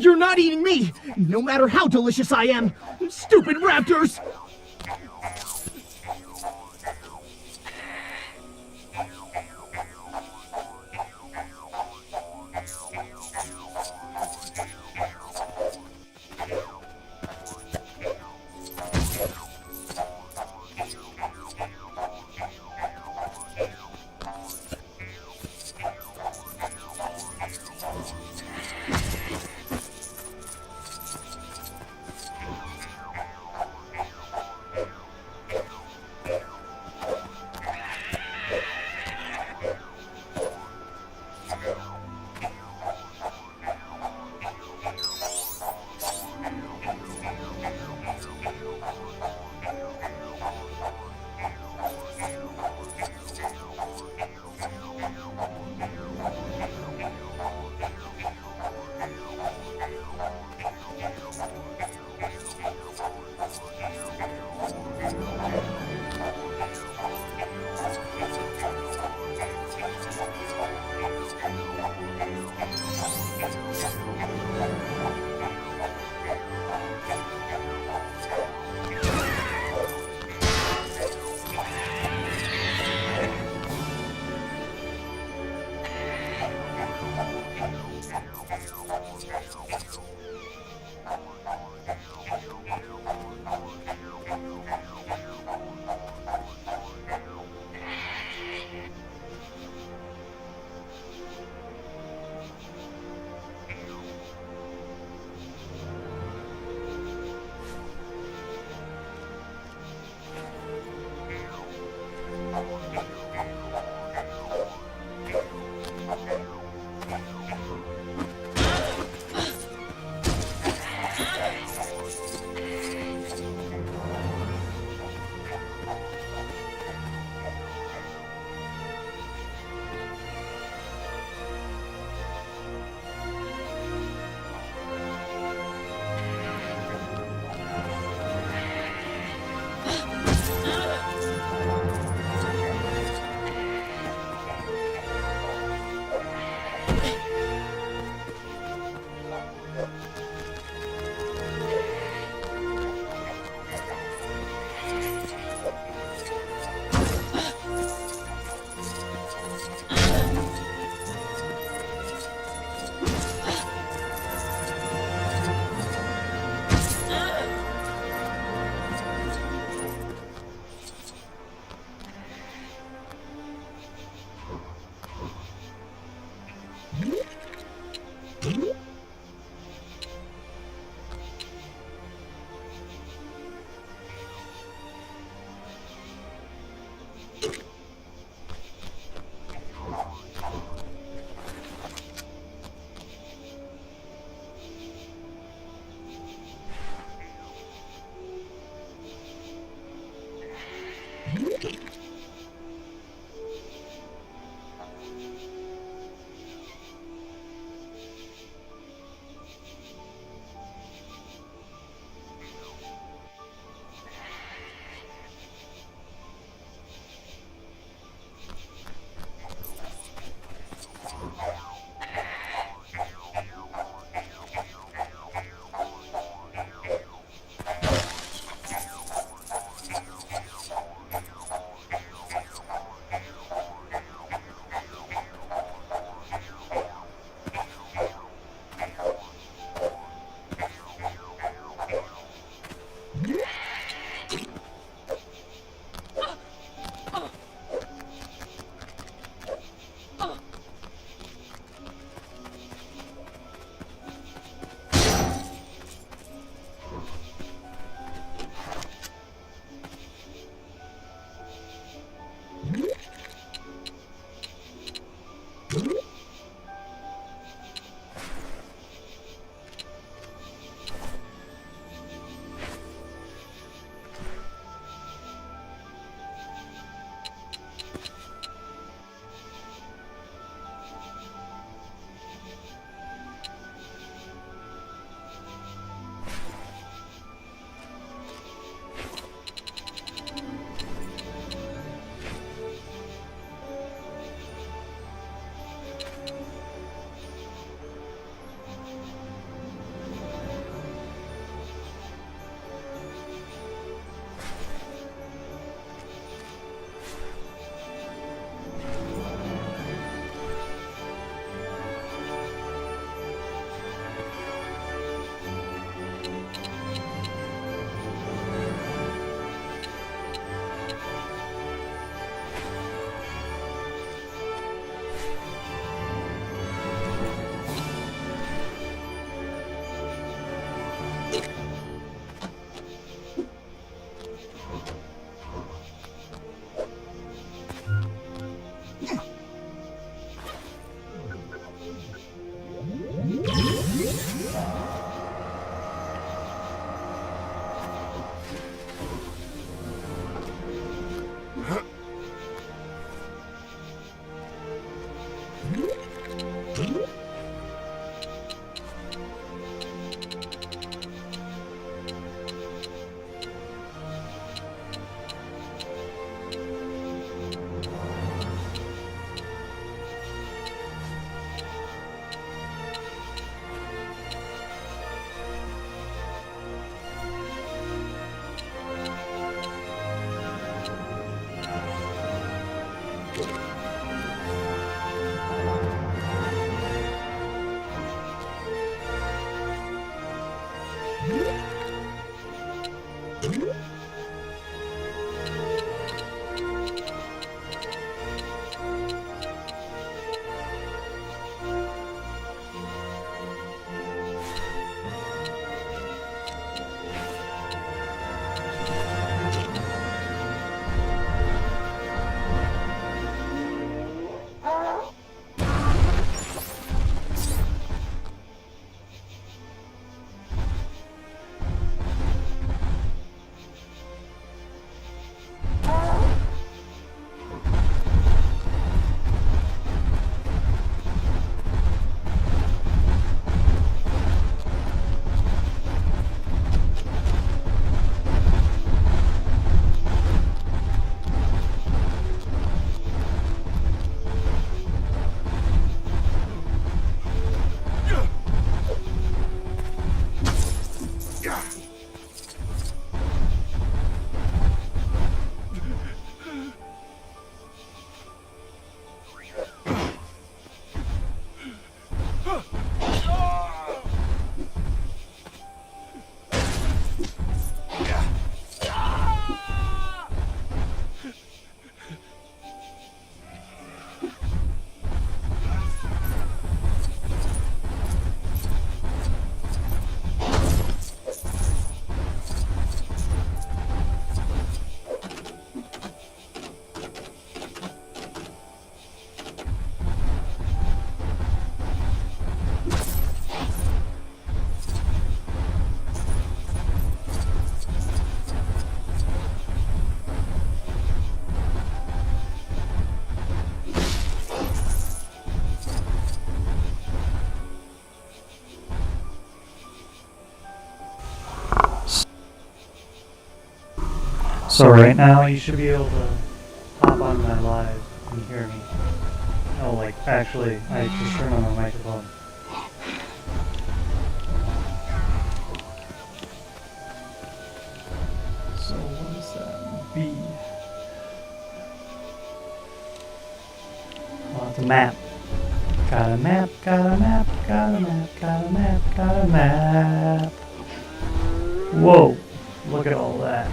You're not eating me, no matter how delicious I am. Stupid raptors! So right now you should be able to hop on my live and hear me. No, like actually, I just turned on my microphone. So what is that? B. Oh, it's a map. Got a map, got a map, got a map, got a map, got a map. Whoa, look at all that.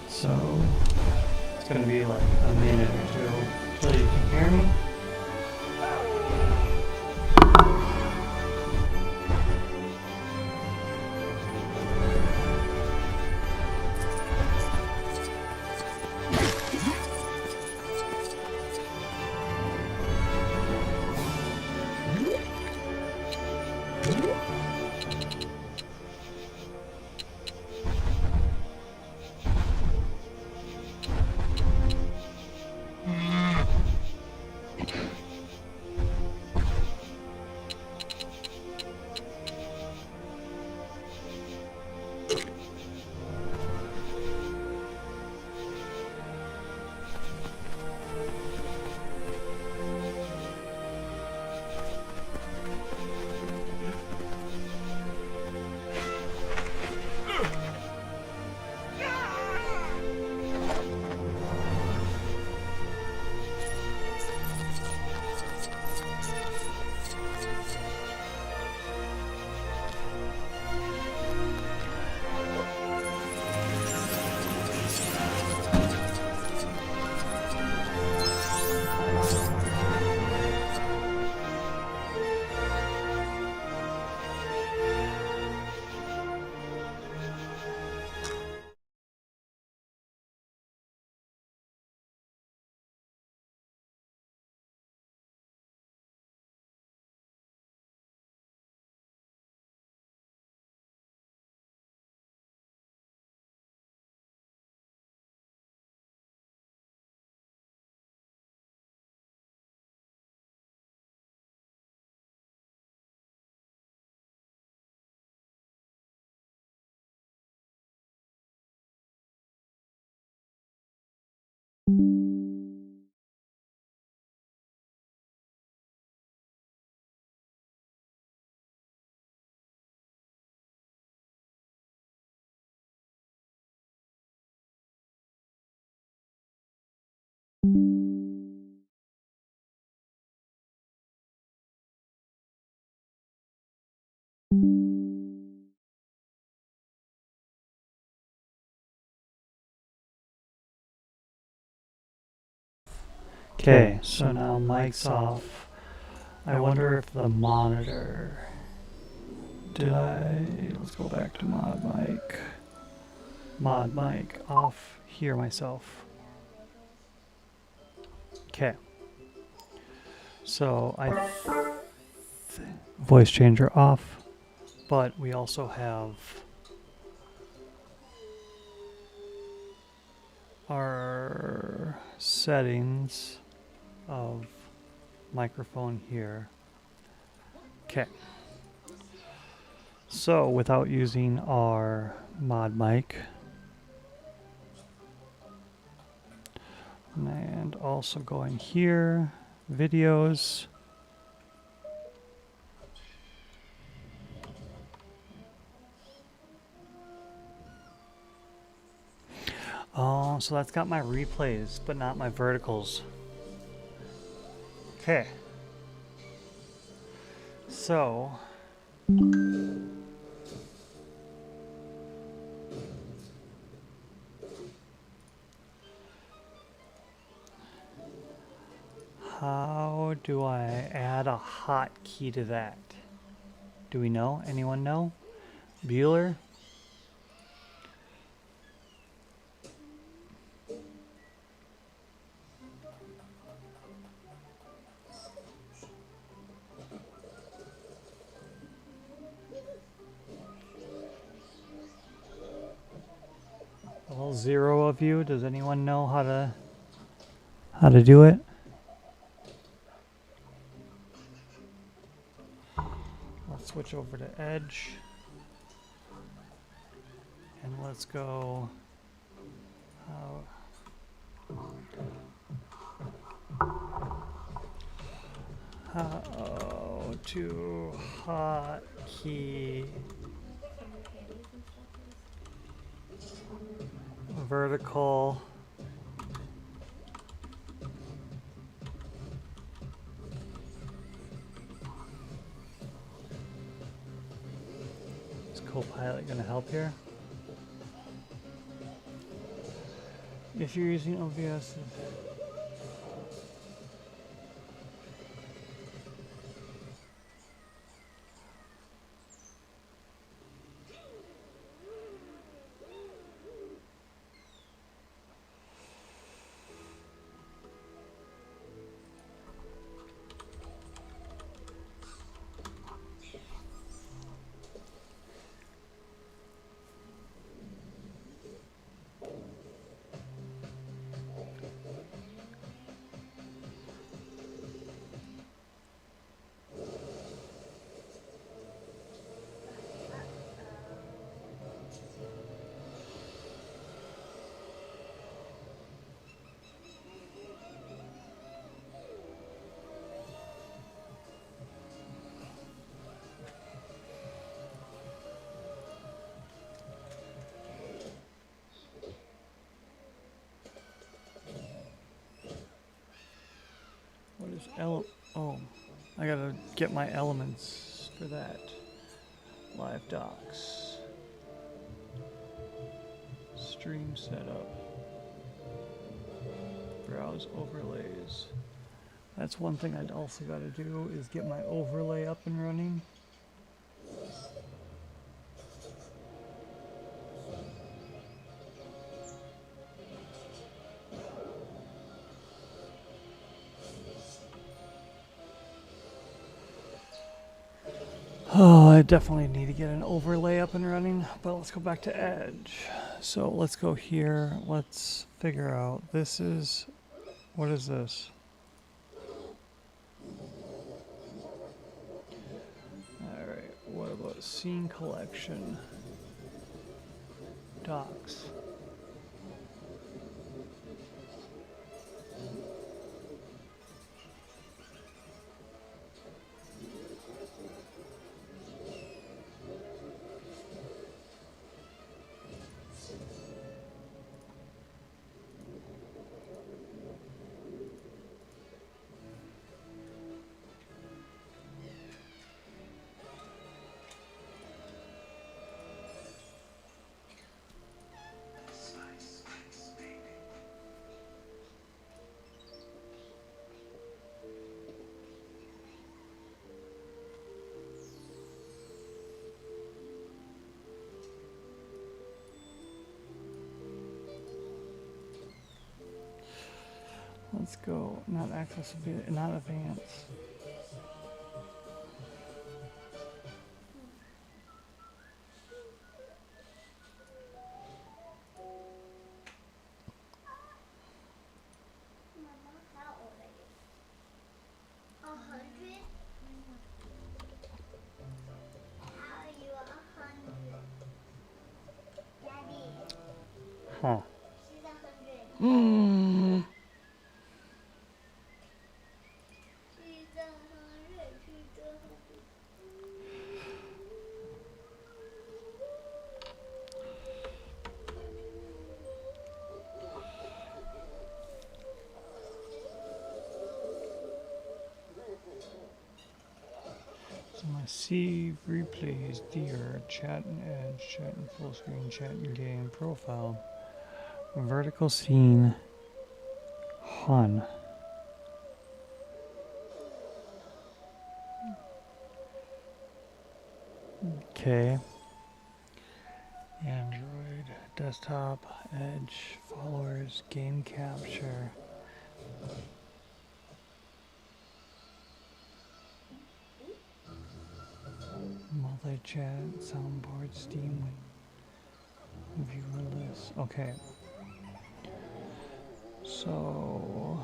So, it's gonna be like a minute or two till you can hear me. Okay, so now mic's off. I wonder if the monitor... Let's go back to mod mic. Mod mic off, hear myself. Okay. So voice changer off, but we also have our settings of microphone here. Okay. So without using our mod mic, and also going here, videos. Oh, so that's got my replays, but not my verticals. Okay. So how do I add a hotkey to that? Do we know? Anyone know? Bueller? Well, 0 of you. Does anyone know how to do it? Let's switch switch over to Edge. And let's go how to hotkey vertical is Copilot going to help here? If you're using OBS, what is oh, I gotta get my elements for that. Live docs. Stream setup. Browse overlays. That's one thing I'd also got to do is get my overlay up and running. Oh, I definitely need to get an overlay up and running, but let's go back to Edge. So let's go here. Let's figure out, this is, what is this? Alright, what about scene collection? Docs. Let's go, not accessibility, not advanced. How old are you? 100? How are you 100? Daddy, Huh. she's 100. Hmm. She's 100. She's 100. So my see replays, dear, chat and Edge, chat and full screen, chat and game, profile, vertical scene, Hun. Okay. Android, desktop, Edge, followers, game capture. Multi-chat, soundboard, Steam, viewer list. Okay. So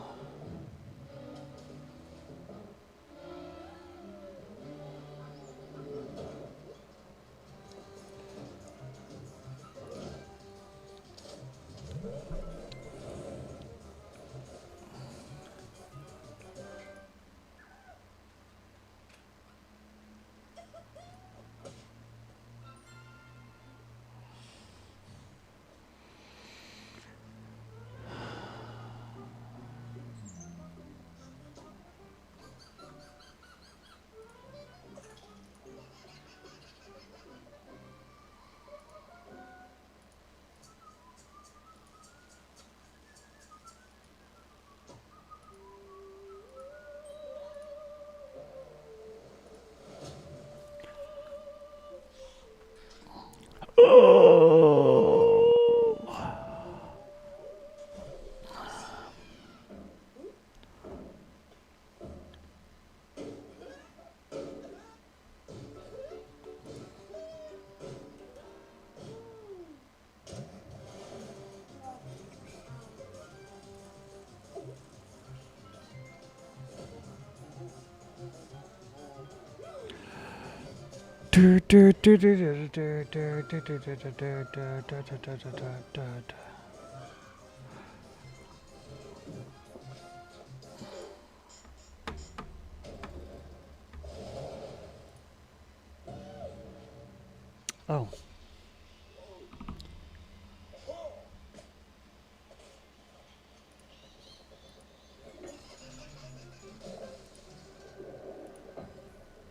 Oh.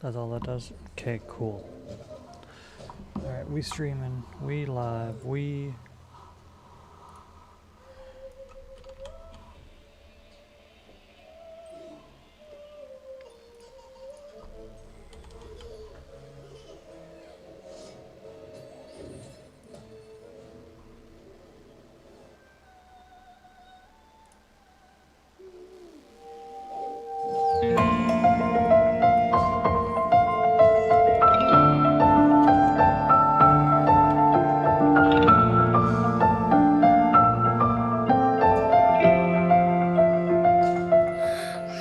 That's all that does? Okay, cool. Alright, we streaming, we live, we...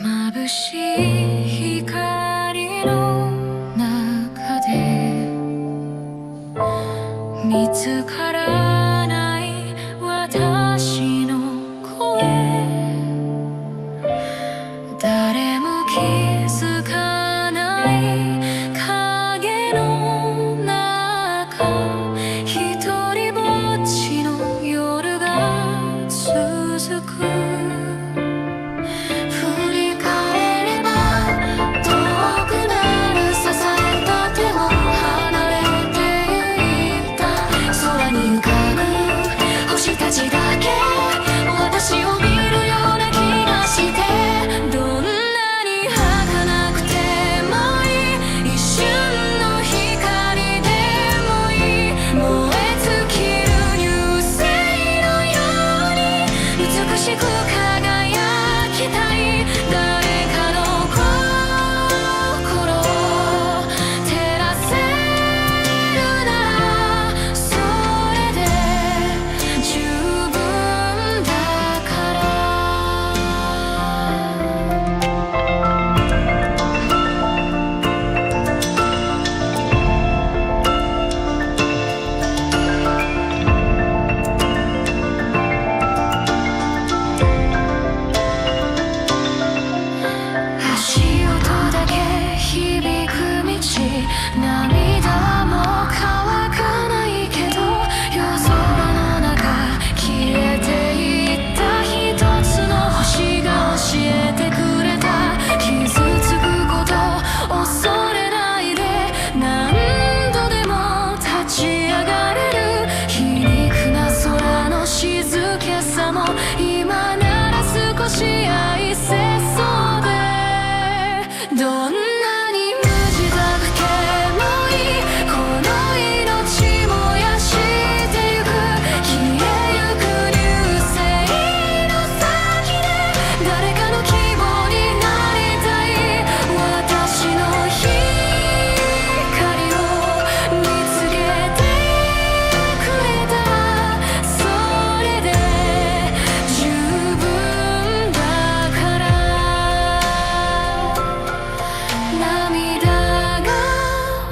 眩しい光の中で見つからない私の声誰も気づかない影の中一人ぼっちの夜が続く私を見るような気がしてどんなに儚くてもいい一瞬の光でもいい燃え尽きる流星のように美しく輝きたい誰かの心を照らせるならそれで十分だ足音だけ響く道涙も乾かないけど夜空の中消えていった一つの星が教えてくれた傷つくこと恐れないで何度でも立ち上がれる皮肉な空の静けさも今なら少し愛せそうでどんなに無自覚でもいいこの命燃やしてゆく消えゆく流星の先で誰かの希望になりたい私の光を見つけてくれたらそれで十分だから涙が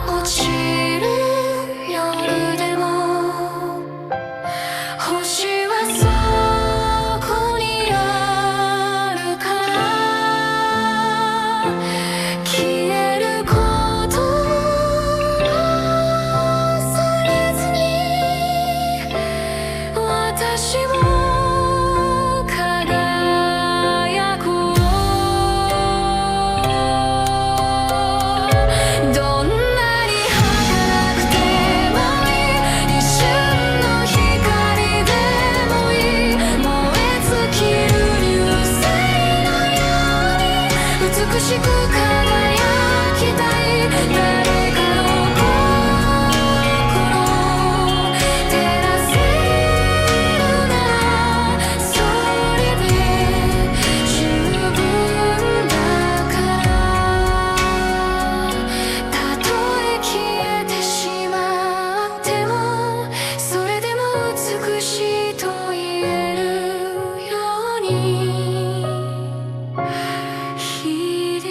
落ちる夜でも星はそこにあるから消えること恐れずに私も輝こうどんなに儚くてもいい一瞬の光でもいい燃え尽きる流星のように美しく輝きたい誰かの心を照らせるならそれで十分だからたとえ消えてしまってもそれでも美しいと言えるように日で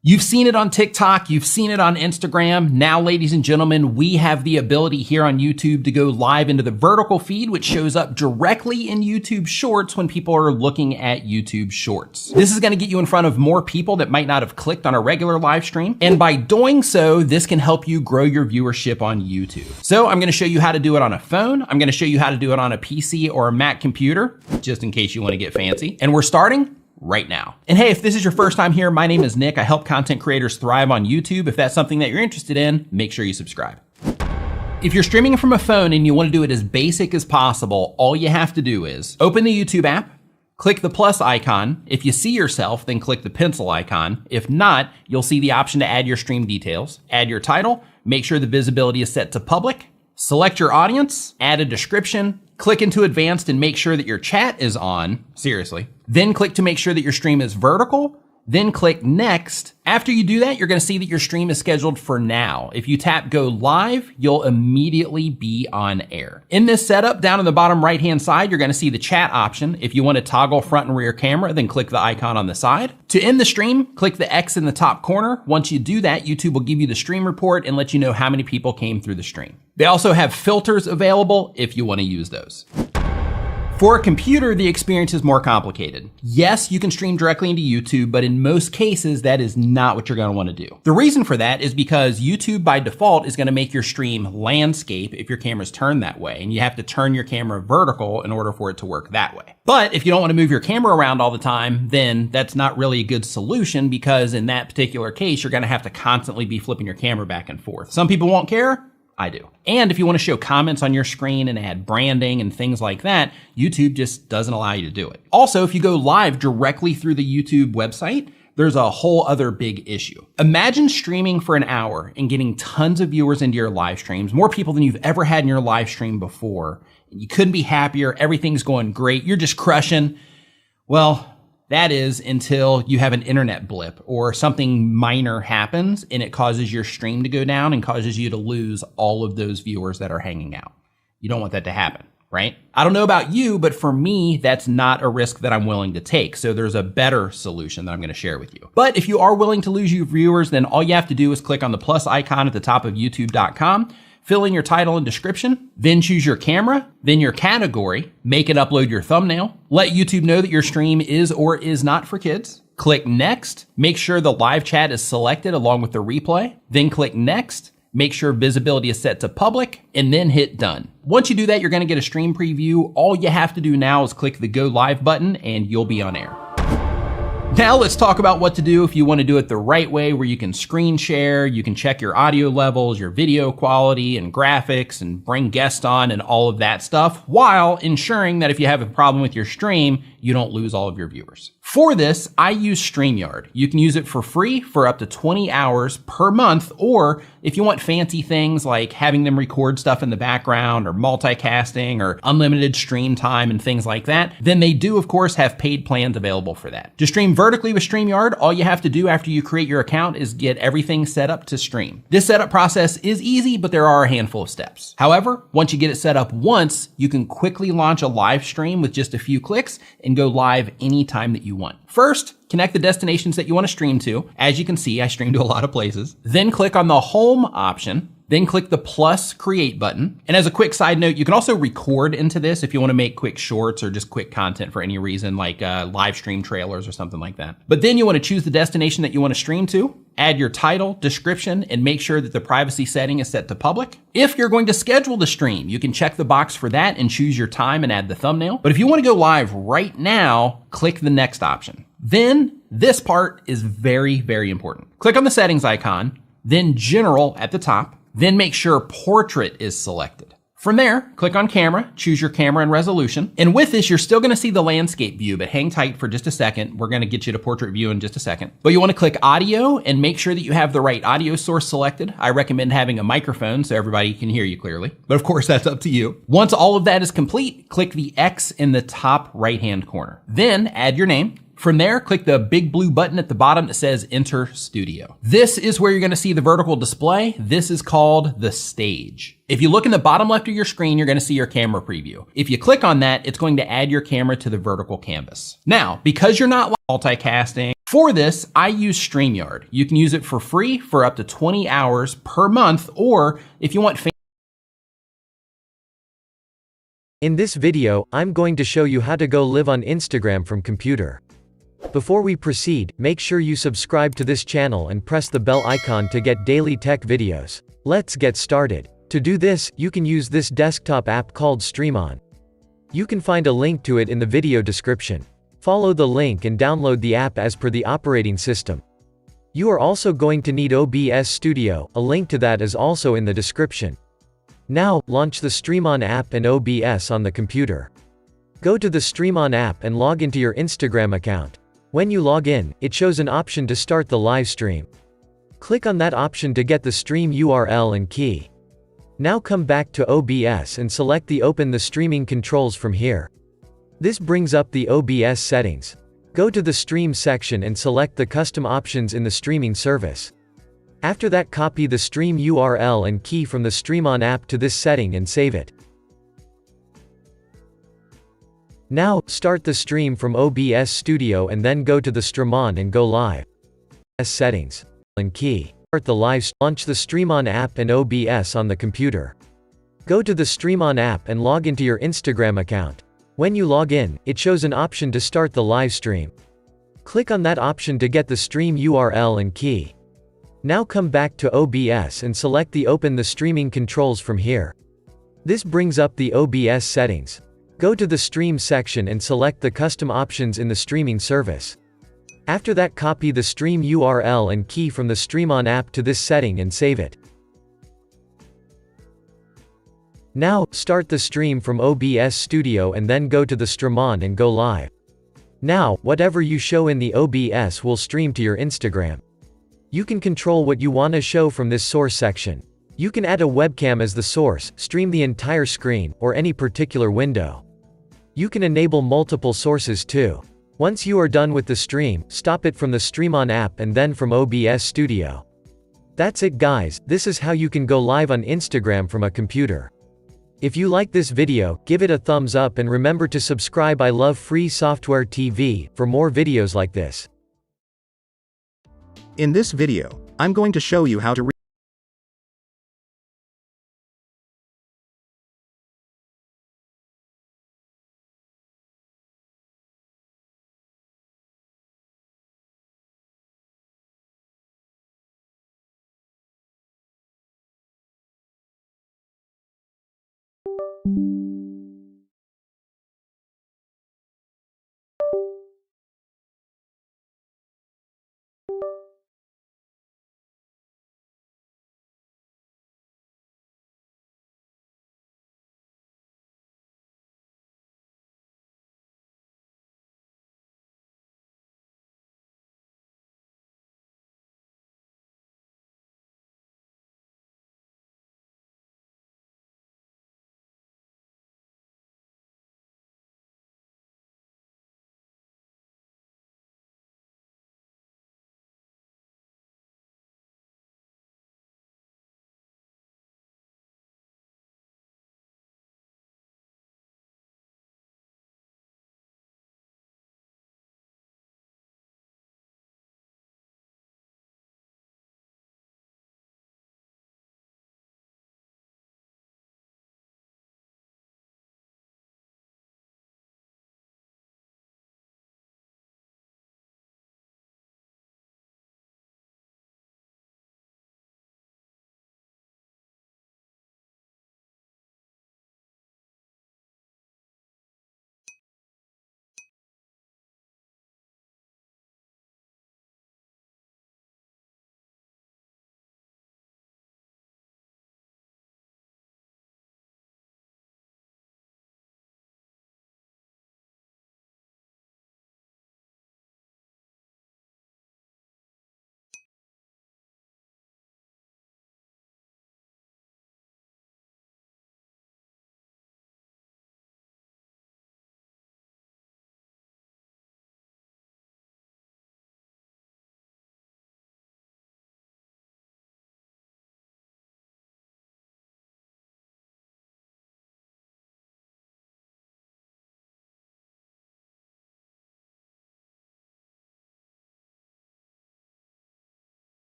You've seen it on TikTok, you've seen it on Instagram. Now, ladies and gentlemen, we have the ability here on YouTube to go live into the vertical feed, which shows up directly in YouTube Shorts when people are looking at YouTube Shorts. This is gonna get you in front of more people that might not have clicked on a regular live stream. And by doing so, this can help you grow your viewership on YouTube. So I'm gonna show you how to do it on a phone. I'm gonna show you how to do it on a PC or a Mac computer, just in case you wanna get fancy. And we're starting right now. And hey, if this is your first time here, my name is Nick. I help content creators thrive on YouTube. If that's something that you're interested in, make sure you subscribe. If you're streaming from a phone and you want to do it as basic as possible, all you have to do is open the YouTube app, click the plus icon. If you see yourself, then click the pencil icon. If not, you'll see the option to add your stream details, add your title, make sure the visibility is set to public, select your audience, add a description, click into advanced and make sure that your chat is on, seriously. Then click to make sure that your stream is vertical, then click next. After you do that, you're gonna see that your stream is scheduled for now. If you tap go live, you'll immediately be on air. In this setup, down in the bottom right-hand side, you're gonna see the chat option. If you wanna toggle front and rear camera, then click the icon on the side. To end the stream, click the X in the top corner. Once you do that, YouTube will give you the stream report and let you know how many people came through the stream. They also have filters available if you wanna use those. For a computer, the experience is more complicated. Yes, you can stream directly into YouTube, but in most cases, that is not what you're gonna wanna do. The reason for that is because YouTube by default is gonna make your stream landscape if your camera's turned that way, and you have to turn your camera vertical in order for it to work that way. But if you don't wanna move your camera around all the time, then that's not really a good solution because in that particular case, you're gonna have to constantly be flipping your camera back and forth. Some people won't care. I do. And if you want to show comments on your screen and add branding and things like that, YouTube just doesn't allow you to do it. Also, if you go live directly through the YouTube website, there's a whole other big issue. Imagine streaming for an hour and getting tons of viewers into your live streams, more people than you've ever had in your live stream before. You couldn't be happier. Everything's going great. You're just crushing. Well, that is until you have an internet blip or something minor happens and it causes your stream to go down and causes you to lose all of those viewers that are hanging out. You don't want that to happen, right? I don't know about you, but for me, that's not a risk that I'm willing to take. So there's a better solution that I'm gonna share with you. But if you are willing to lose your viewers, then all you have to do is click on the plus icon at the top of youtube.com, fill in your title and description, then choose your camera, then your category, make it upload your thumbnail, let YouTube know that your stream is or is not for kids, click next, make sure the live chat is selected along with the replay, then click next, make sure visibility is set to public, and then hit done. Once you do that, you're gonna get a stream preview. All you have to do now is click the go live button and you'll be on air. Now let's talk about what to do if you want to do it the right way, where you can screen share, you can check your audio levels, your video quality and graphics, and bring guests on and all of that stuff, while ensuring that if you have a problem with your stream, you don't lose all of your viewers. For this, I use StreamYard. You can use it for free for up to 20 hours per month, or if you want fancy things like having them record stuff in the background or multicasting or unlimited stream time and things like that, then they do, of course, have paid plans available for that. To stream vertically with StreamYard, all you have to do after you create your account is get everything set up to stream. This setup process is easy, but there are a handful of steps. However, once you get it set up once, you can quickly launch a live stream with just a few clicks and go live anytime that you want. First, connect the destinations that you want to stream to. As you can see, I stream to a lot of places. Then click on the home option. Then click the plus create button. And as a quick side note, you can also record into this if you want to make quick shorts or just quick content for any reason, like live stream trailers or something like that. But then you want to choose the destination that you want to stream to, add your title, description, and make sure that the privacy setting is set to public. If you're going to schedule the stream, you can check the box for that and choose your time and add the thumbnail. But if you want to go live right now, click the next option. Then this part is very, very important. Click on the settings icon, then general at the top, then make sure portrait is selected. From there, click on camera, choose your camera and resolution. And with this, you're still gonna see the landscape view, but hang tight for just a second. We're gonna get you to portrait view in just a second. But you wanna click audio and make sure that you have the right audio source selected. I recommend having a microphone so everybody can hear you clearly. But of course, that's up to you. Once all of that is complete, click the X in the top right-hand corner. Then add your name. From there, click the big blue button at the bottom that says Enter Studio. This is where you're gonna see the vertical display. This is called the stage. If you look in the bottom left of your screen, you're gonna see your camera preview. If you click on that, it's going to add your camera to the vertical canvas. Now, because you're not multicasting For this, I use StreamYard. You can use it for free for up to 20 hours per month, or if you want In this video, I'm going to show you how to go live on Instagram from computer. Before we proceed, make sure you subscribe to this channel and press the bell icon to get daily tech videos. Let's get started. To do this, you can use this desktop app called StreamOn. You can find a link to it in the video description. Follow the link and download the app as per the operating system. You are also going to need OBS Studio, a link to that is also in the description. Now, launch the StreamOn app and OBS on the computer. Go to the StreamOn app and log into your Instagram account. When you log in, it shows an option to start the live stream. Click on that option to get the stream URL and key. Now come back to OBS and select the Open the Streaming Controls from here. This brings up the OBS settings. Go to the Stream section and select the custom options in the streaming service. After that, copy the stream URL and key from the StreamOn app to this setting and save it. Now, start the stream from OBS Studio and then go to the StreamOn and go live. Settings. And key. Start the live. Launch the StreamOn app and OBS on the computer. Go to the StreamOn app and log into your Instagram account. When you log in, it shows an option to start the live stream. Click on that option to get the stream URL and key. Now come back to OBS and select the Open the Streaming Controls from here. This brings up the OBS settings. Go to the Stream section and select the custom options in the streaming service. After that, copy the stream URL and key from the StreamOn app to this setting and save it. Now, start the stream from OBS Studio and then go to the StreamOn and go live. Now, whatever you show in the OBS will stream to your Instagram. You can control what you want to show from this source section. You can add a webcam as the source, stream the entire screen, or any particular window. You can enable multiple sources too. Once you are done with the stream, stop it from the StreamOn app and then from OBS Studio. That's it guys, this is how you can go live on Instagram from a computer. If you like this video, give it a thumbs up and remember to subscribe. I love Free Software TV for more videos like this. In this video, I'm going to show you how to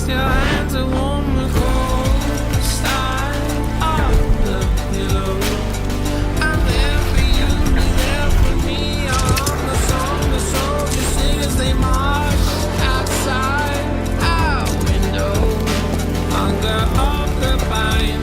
Your hands are warm and cold. Side of the pillow. I'm there for you, you're there for me. I'm the song the soldiers sing as they march outside our window. Under the pine.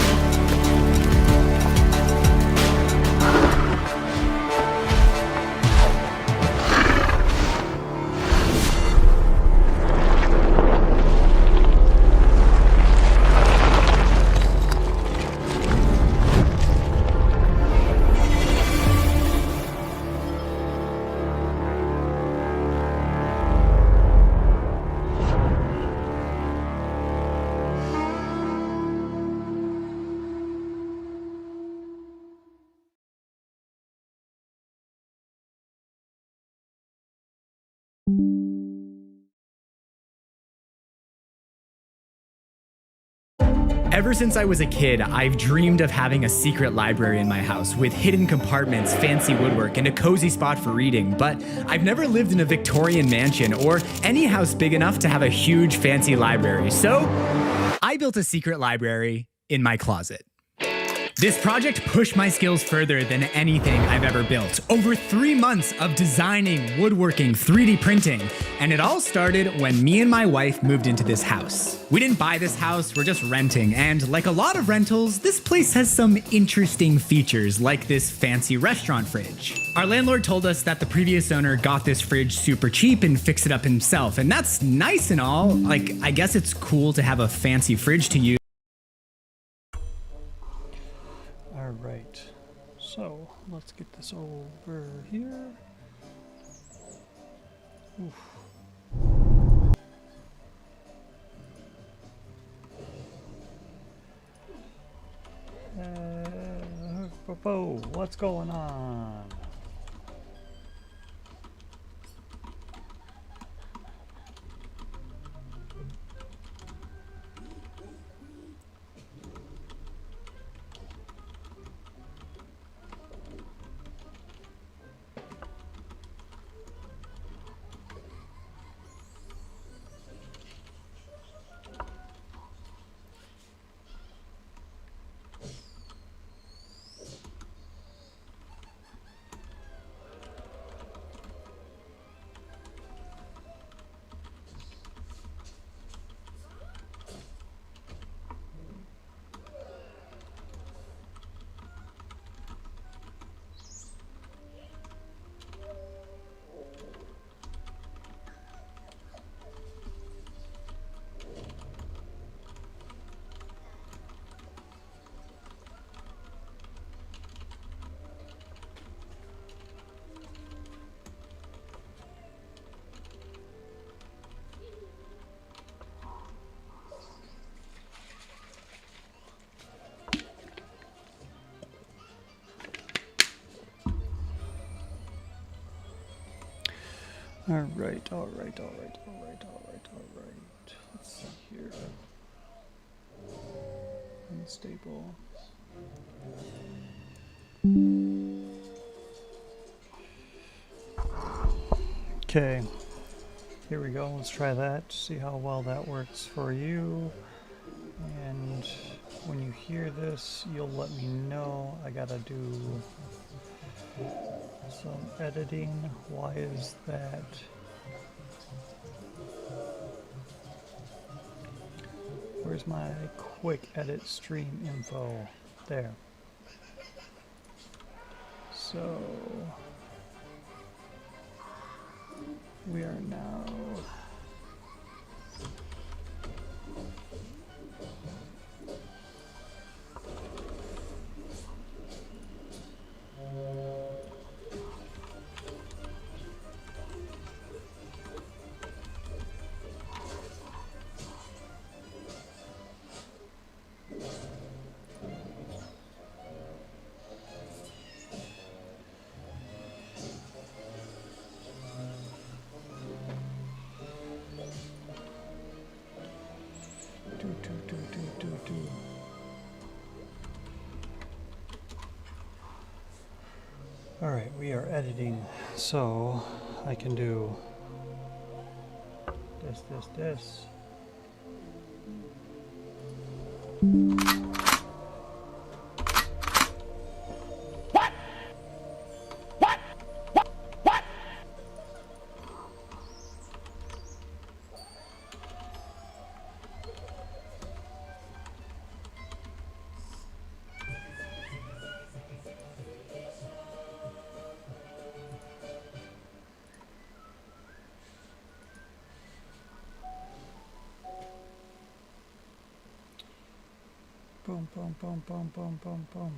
Ever since I was a kid, I've dreamed of having a secret library in my house with hidden compartments, fancy woodwork, and a cozy spot for reading, but I've never lived in a Victorian mansion or any house big enough to have a huge fancy library, so I built a secret library in my closet. This project pushed my skills further than anything I've ever built. Over 3 months of designing, woodworking, 3D printing, and it all started when me and my wife moved into this house. We didn't buy this house, we're just renting, and like a lot of rentals, this place has some interesting features, like this fancy restaurant fridge. Our landlord told us that the previous owner got this fridge super cheap and fixed it up himself, and that's nice and all. Like, I guess it's cool to have a fancy fridge to use. Alright, so let's get this over here. Oof. What's going on? Alright. Let's see here. Unstable. Okay. Here we go. Let's try that. See how well that works for you. And when you hear this, you'll let me know. I gotta do some editing. Why is that? Where's my quick edit stream info? There. So we are now Alright, we are editing, so I can do this, boom, boom, boom, boom, boom, boom, boom.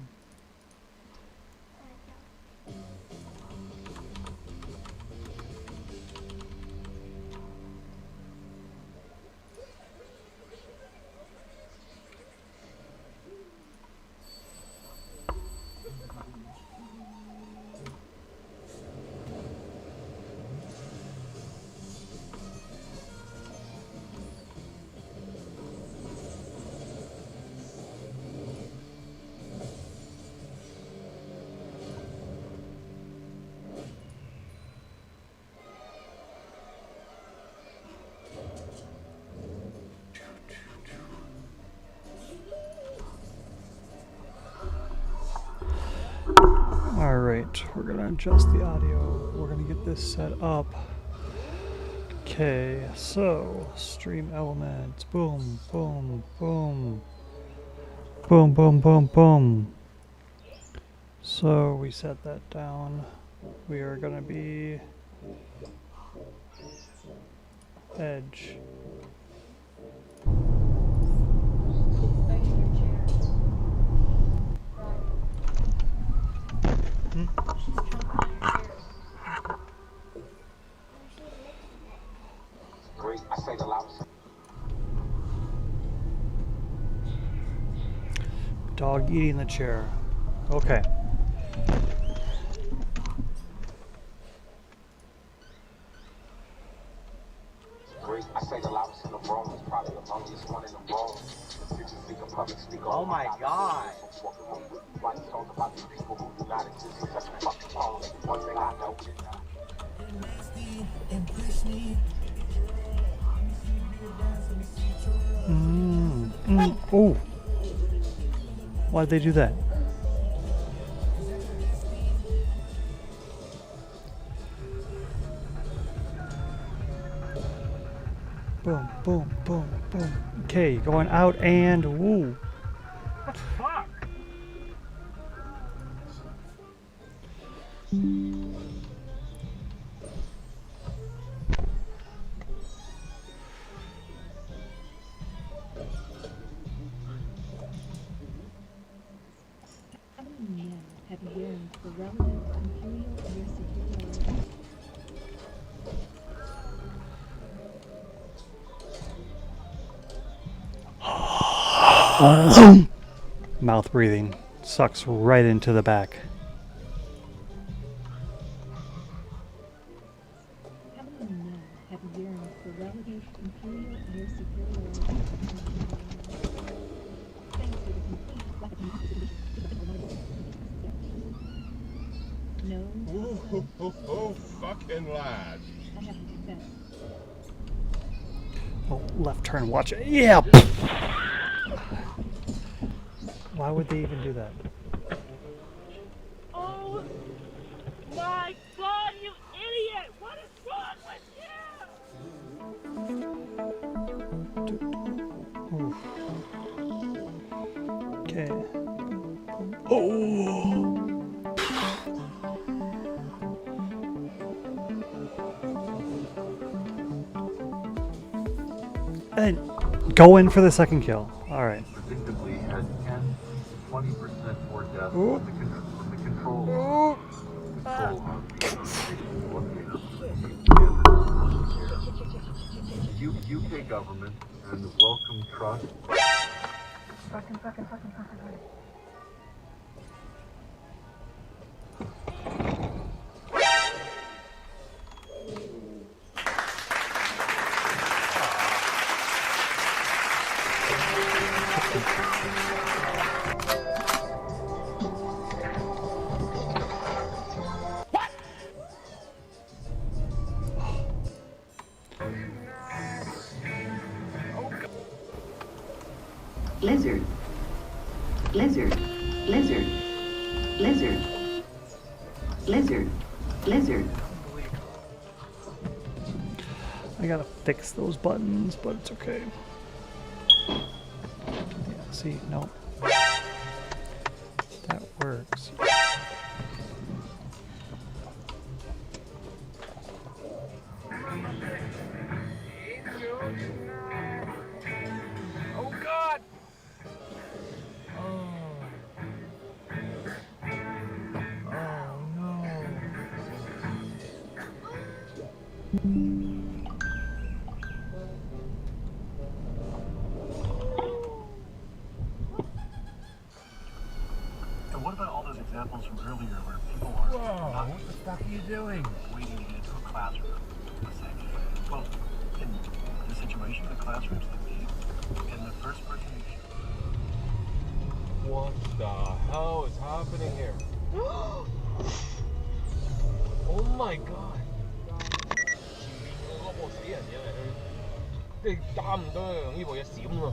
Alright, we're gonna adjust the audio. We're gonna get this set up. Okay, so stream elements. Boom, boom, boom. Boom, boom, boom, boom. So we set that down. We are gonna be Edge. Dog eating the chair. Okay. Oh my god. Oh. Why'd they do that? Boom, boom, boom, boom. Okay, going out and woo. What the fuck? Have yearned for relevant imperial air security. Mouth breathing sucks right into the back. How many men have yearned for relevant imperial air security? Thanks to the complete lack of no. Oh, fucking lad. I have to confess. Oh, left turn, watch it. Yeah! Why would they even do that? Oh my god, you idiot! What is wrong with you? Okay. Oh! And go in for the second kill. Alright. Predictably had 10-20% more deaths from the control UK government and the Wellcome Trust. Fucking. Lizard. I gotta fix those buttons, but it's okay. Yeah, see, no. That works. Oh god! And what about all those examples from earlier where people are not what the fuck are you doing? waiting to get into a classroom? Let's say, well, in the situation, the classroom's the lead, and the first person who What the hell is happening here? Oh my god. 嗰部死人嘢嚟，即係差唔多用呢部嘢閃喎。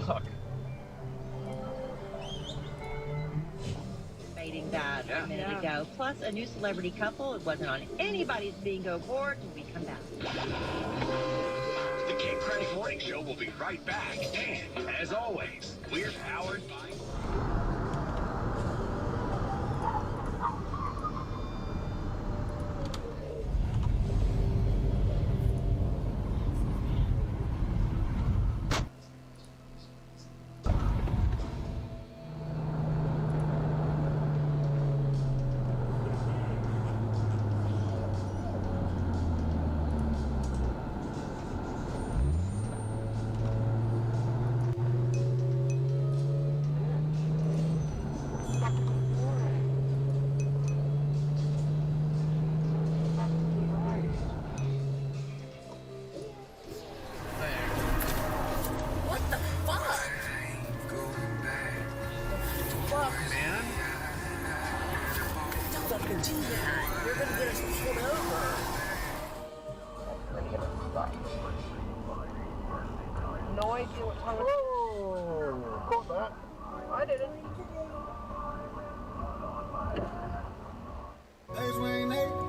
Fuck. That a minute ago. Plus a new celebrity couple. It wasn't on anybody's bingo board when we come back. The King Credit Morning Show will be right back. And as always, we're powered by... No idea what time Got that. I didn't.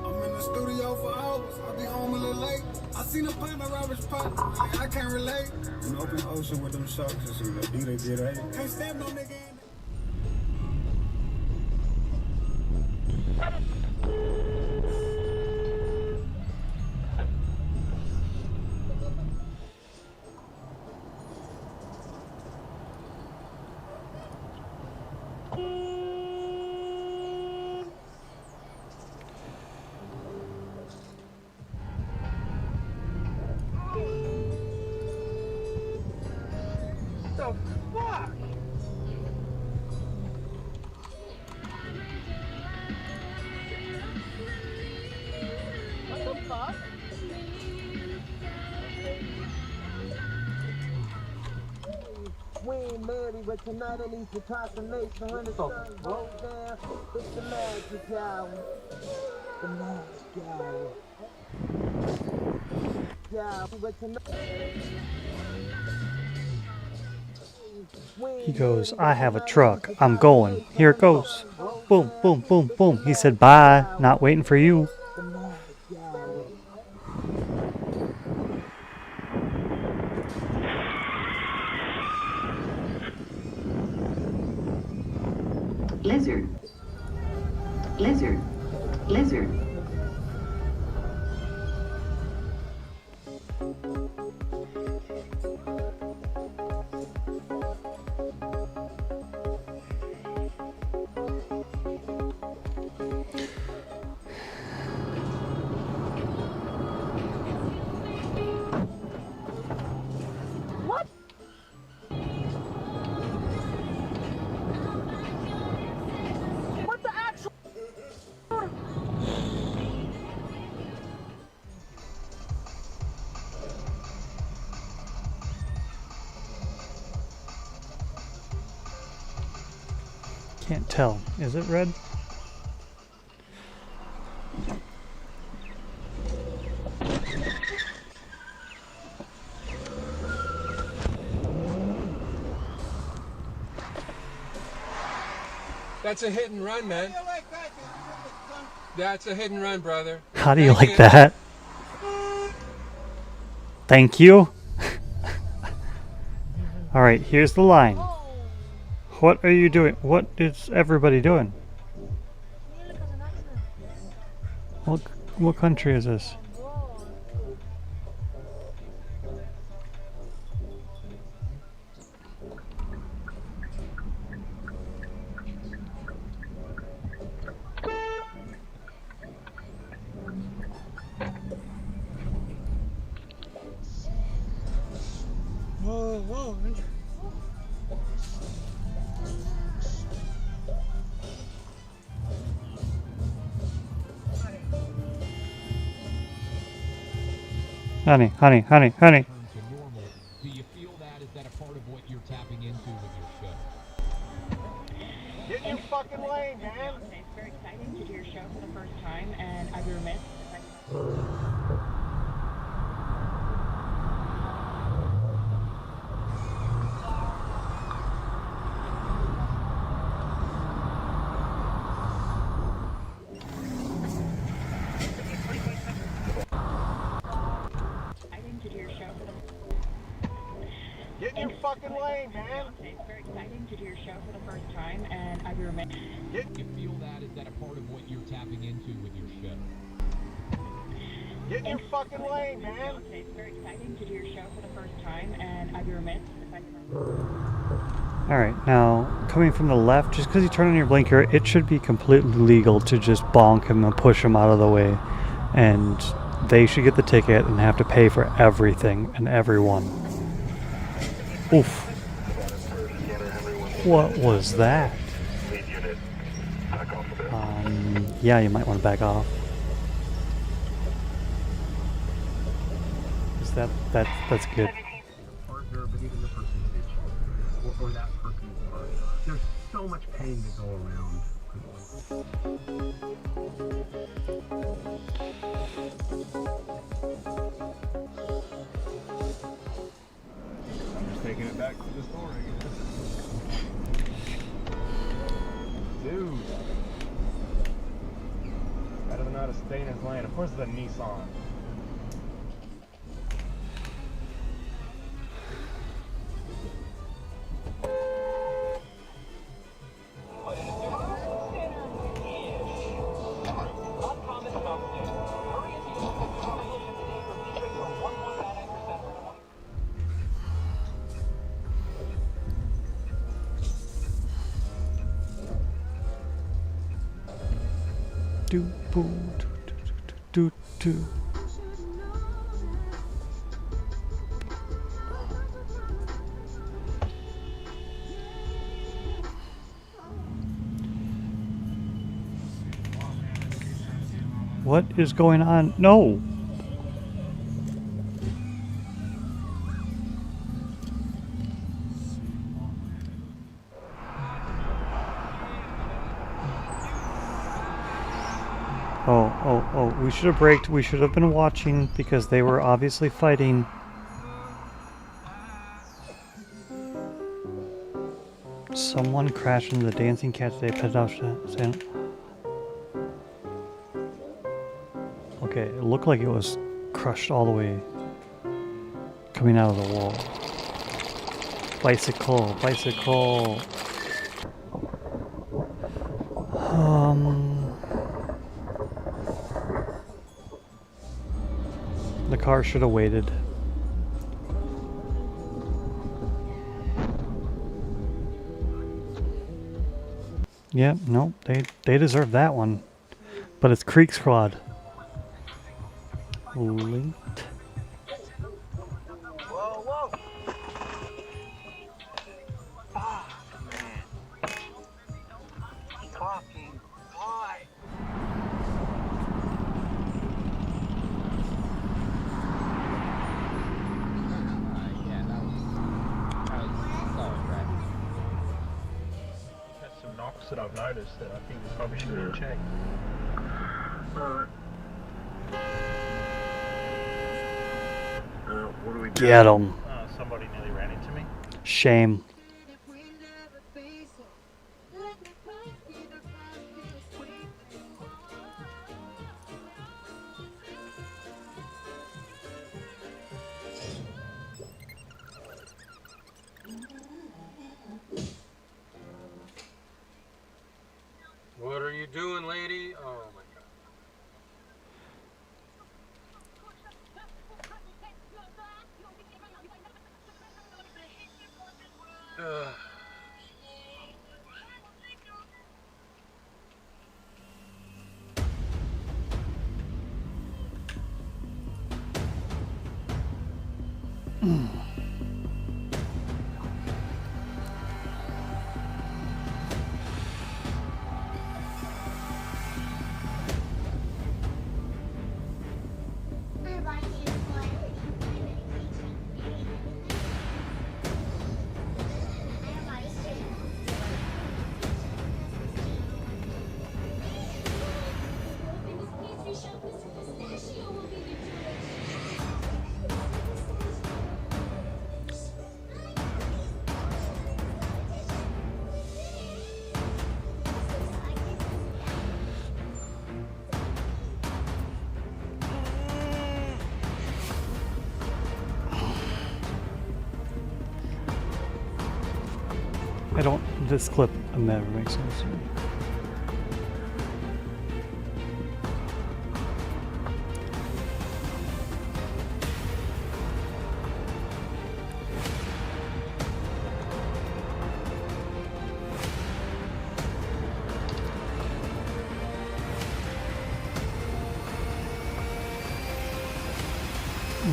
I'm in the studio for hours. I'll be home a little late. I seen a pint of Robert's pot. I can't relate. An open ocean with them sharks. Just in the beat get eight. Can't stand no nigga. The fuck? What the fuck? We ain't married, but tonight at least we're proclamation. When the sun goes down, it's the magic hour. The magic hour. Yeah, but tonight. He goes, I have a truck. I'm going. Here it goes. Boom, boom, boom, boom. He said, bye. Not waiting for you. Lizard. Lizard. Lizard. What? What the actual? Can't tell. Is it red? That's a hit and run, man. That's a hit and run, brother. How do you like that? Thank you. Alright, here's the line. What are you doing? What is everybody doing? What country is this? Whoa, whoa, Andrew. Honey, honey, honey, honey. Do you feel that? Is that a part of what you're tapping into with your show? Get in your fucking lane, man. It's very exciting to do your show for the first time, and I'd be remiss if I... Get in your fucking lane, man. It's very exciting to do your show for the first time, and I'd be remiss. You feel that? Is that a part of what you're tapping into with your show? Get in your fucking lane, man. It's very exciting to do your show for the first time, and I'd be remiss if I... Alright, now, coming from the left, just because you turn on your blinker, it should be completely legal to just bonk him and push him out of the way. And they should get the ticket and have to pay for everything and everyone. Oof. What was that? Yeah, you might want to back off. Is that's good. Partner, but even the person or that person's partner. There's so much pain to go around. I'm just taking it back to the store, I guess. Dude. Better than not to stay in his lane. Of course it's a Nissan. Do boo do do. What is going on? No. Oh, we should have braked. We should have been watching because they were obviously fighting. Someone crashed into the Dancing Cat today. Pedestrian. Okay, it looked like it was crushed all the way coming out of the wall. Bicycle, bicycle. The car should have waited. Yep, no, they deserve that one. But it's Creek Squad. Linked. Whoa, whoa. Ah, man. Fucking high. Yeah, that was solid driving. That's some knocks that I've noticed that I think we probably should have checked. What do we do? Get 'em. Somebody nearly ran into me. Shame. What are you doing, lady? Oh my god. This clip never makes sense to me.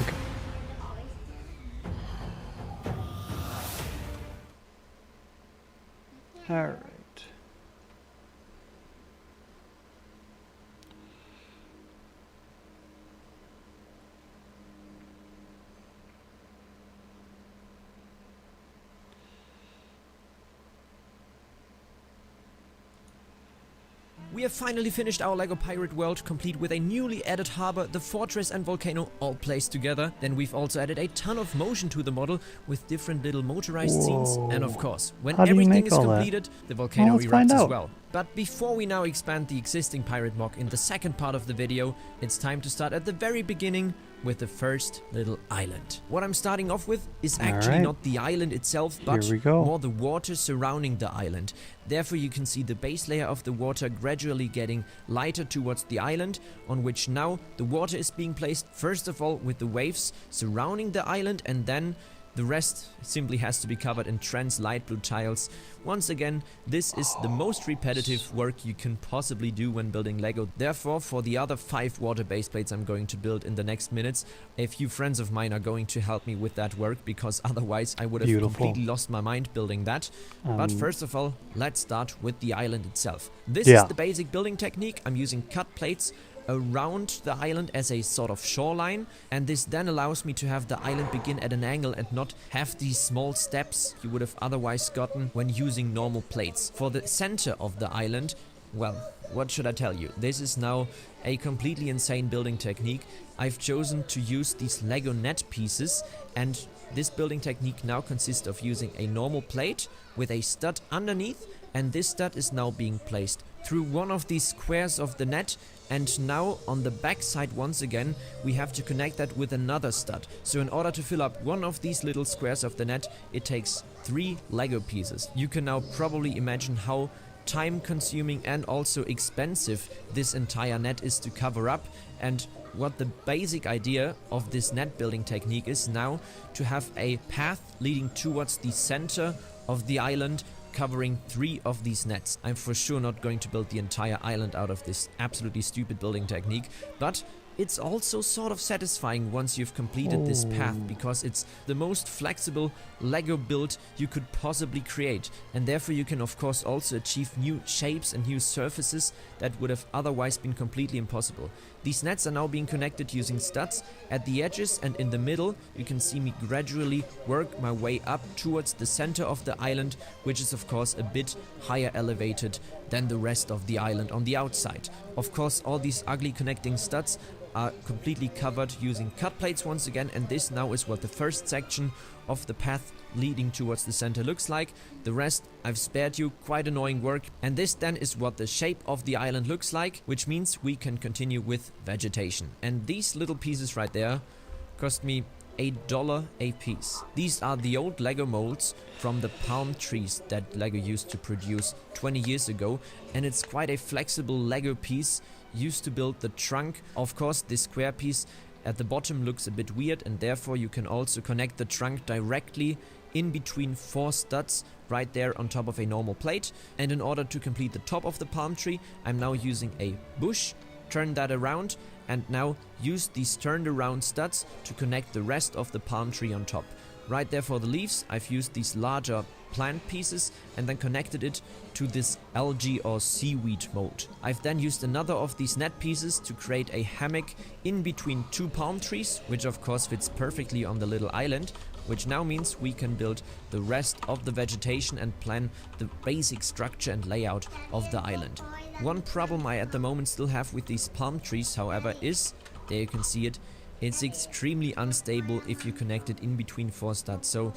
Okay. All right. We have finally finished our LEGO Pirate World, complete with a newly added harbor, the fortress and volcano all placed together. Then we've also added a ton of motion to the model with different little motorized scenes. And of course, when everything is completed, the volcano erupts as well. But before we now expand the existing pirate MOC in the second part of the video, it's time to start at the very beginning with the first little island. What I'm starting off with is actually not the island itself, but more the water surrounding the island. Therefore you can see the base layer of the water gradually getting lighter towards the island, on which now the water is being placed first of all with the waves surrounding the island, and then the rest simply has to be covered in trans light blue tiles. Once again, this is the most repetitive work you can possibly do when building LEGO. Therefore, for the other 5 water base plates I'm going to build in the next minutes, a few friends of mine are going to help me with that work, because otherwise I would have completely lost my mind building that. But first of all, let's start with the island itself. This is the basic building technique. I'm using cut plates around the island as a sort of shoreline, and this then allows me to have the island begin at an angle and not have these small steps you would have otherwise gotten when using normal plates. For the center of the island, well, what should I tell you? This is now a completely insane building technique. I've chosen to use these LEGO net pieces, and this building technique now consists of using a normal plate with a stud underneath, and this stud is now being placed through one of these squares of the net, and now on the back side once again we have to connect that with another stud. So in order to fill up one of these little squares of the net, it takes 3 LEGO pieces. You can now probably imagine how time consuming and also expensive this entire net is to cover up, and what the basic idea of this net building technique is now to have a path leading towards the center of the island, covering 3 of these nets. I'm for sure not going to build the entire island out of this absolutely stupid building technique, but it's also sort of satisfying once you've completed this path, because it's the most flexible LEGO build you could possibly create, and therefore you can of course also achieve new shapes and new surfaces that would have otherwise been completely impossible. These nets are now being connected using studs at the edges, and in the middle you can see me gradually work my way up towards the center of the island, which is of course a bit higher elevated than the rest of the island on the outside. Of course, all these ugly connecting studs are completely covered using cut plates once again, and this now is what the first section of the path leading towards the center looks like. The rest I've spared you, quite annoying work, and this then is what the shape of the island looks like, which means we can continue with vegetation. And these little pieces right there cost me $1 a piece. These are the old LEGO molds from the palm trees that LEGO used to produce 20 years ago, and it's quite a flexible LEGO piece used to build the trunk. Of course, this square piece at the bottom looks a bit weird, and therefore you can also connect the trunk directly in between 4 studs right there on top of a normal plate. And in order to complete the top of the palm tree, I'm now using a bush, turn that around, and now used these turned around studs to connect the rest of the palm tree on top. Right there for the leaves, I've used these larger plant pieces and then connected it to this algae or seaweed mold. I've then used another of these net pieces to create a hammock in between two palm trees, which of course fits perfectly on the little island, which now means we can build the rest of the vegetation and plan the basic structure and layout of the island. One problem I at the moment still have with these palm trees, however, is, there you can see it, it's extremely unstable if you connect it in between 4 studs. So,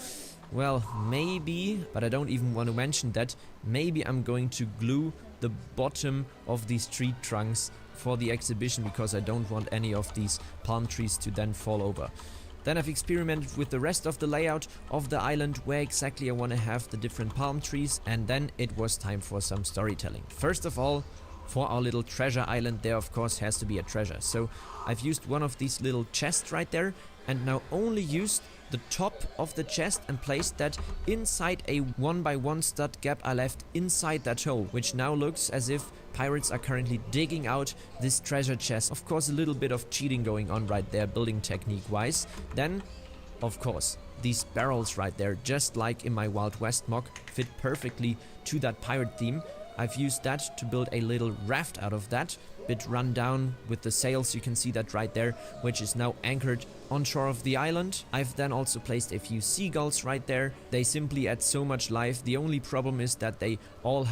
well, maybe, but I don't even want to mention that, maybe I'm going to glue the bottom of these tree trunks for the exhibition, because I don't want any of these palm trees to then fall over. Then I've experimented with the rest of the layout of the island, where exactly I want to have the different palm trees, and then it was time for some storytelling. First of all, for our little treasure island, there of course has to be a treasure. So I've used one of these little chests right there, and now only used the top of the chest and placed that inside a 1x1 stud gap I left inside that hole, which now looks as if pirates are currently digging out this treasure chest. Of course, a little bit of cheating going on right there, building technique wise. Then, of course, these barrels right there, just like in my Wild West mock, fit perfectly to that pirate theme. I've used that to build a little raft out of that, bit run down with the sails, you can see that right there, which is now anchored on shore of the island. I've then also placed a few seagulls right there. They simply add so much life. The only problem is that they all have